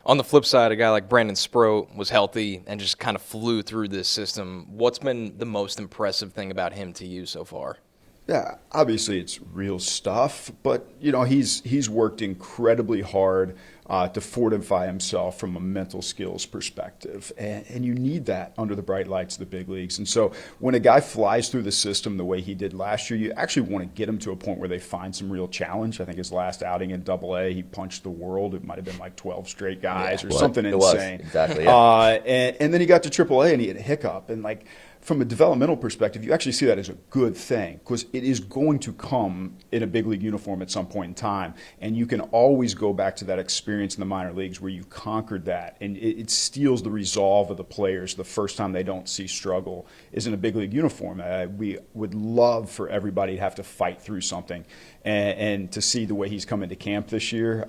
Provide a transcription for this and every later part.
On the flip side, a guy like Brandon Sproat was healthy and just kind of flew through this system. What's been the most impressive thing about him to you so far? Yeah, obviously it's real stuff, but he's worked incredibly hard to fortify himself from a mental skills perspective, and you need that under the bright lights of the big leagues. And so when a guy flies through the system the way he did last year, you actually want to get him to a point where they find some real challenge. I think his last outing in Double-A, he punched the world. It might have been like 12 straight guys or something insane. Exactly. Yeah. And then he got to Triple-A and he had a hiccup, and like, from a developmental perspective, you actually see that as a good thing because it is going to come in a big league uniform at some point in time. And you can always go back to that experience in the minor leagues where you conquered that. And it steals the resolve of the players the first time they don't see struggle is in a big league uniform. We would love for everybody to have to fight through something. And to see the way he's come into camp this year,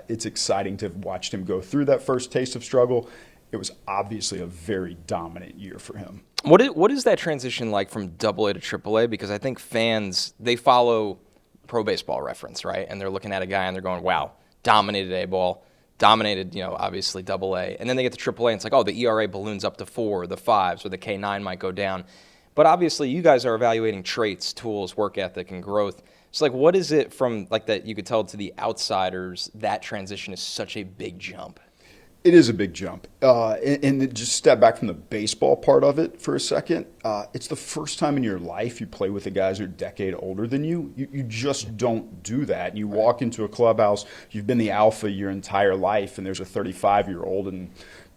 it's exciting to have watched him go through that first taste of struggle. It was obviously a very dominant year for him. What is that transition like from Double-A to Triple-A? Because I think fans, they follow Pro Baseball Reference, right? And they're looking at a guy and they're going, wow, dominated A-ball, dominated, obviously Double-A. And then they get to Triple-A and it's like, oh, the ERA balloons up to 4, the 5s, or the K9 might go down. But obviously you guys are evaluating traits, tools, work ethic, and growth. So like, what is it from like that you could tell to the outsiders that transition is such a big jump? It is a big jump. And just step back from the baseball part of it for a second. It's the first time in your life you play with the guys who are a decade older than you. You just don't do that. You walk into a clubhouse, you've been the alpha your entire life, and there's a 35-year-old and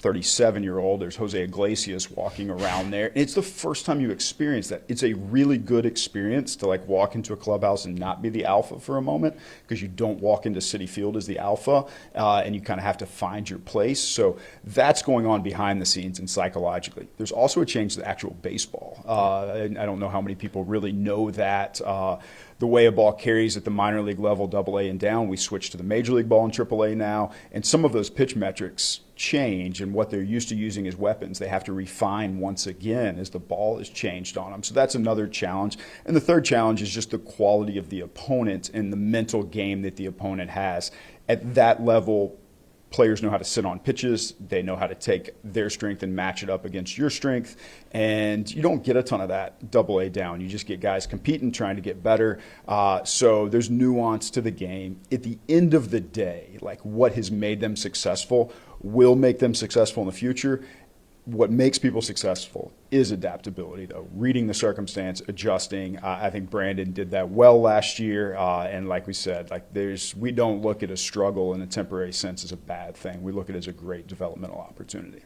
37-year-old. There's Jose Iglesias walking around there. And it's the first time you experience that. It's a really good experience to like walk into a clubhouse and not be the alpha for a moment because you don't walk into Citi Field as the alpha and you kind of have to find your place. So that's going on behind the scenes and psychologically. There's also a change to the actual baseball. I don't know how many people really know that. The way a ball carries at the minor league level, Double-A and down, we switch to the major league ball in Triple-A now, and some of those pitch metrics change, and what they're used to using as weapons, they have to refine once again as the ball is changed on them. So that's another challenge. And the third challenge is just the quality of the opponent and the mental game that the opponent has. At that level, players know how to sit on pitches. They know how to take their strength and match it up against your strength. And you don't get a ton of that Double-A down. You just get guys competing, trying to get better. So there's nuance to the game. At the end of the day, like what has made them successful will make them successful in the future. What makes people successful is adaptability, though. Reading the circumstance, adjusting. I think Brandon did that well last year. And like we said, we don't look at a struggle in a temporary sense as a bad thing. We look at it as a great developmental opportunity.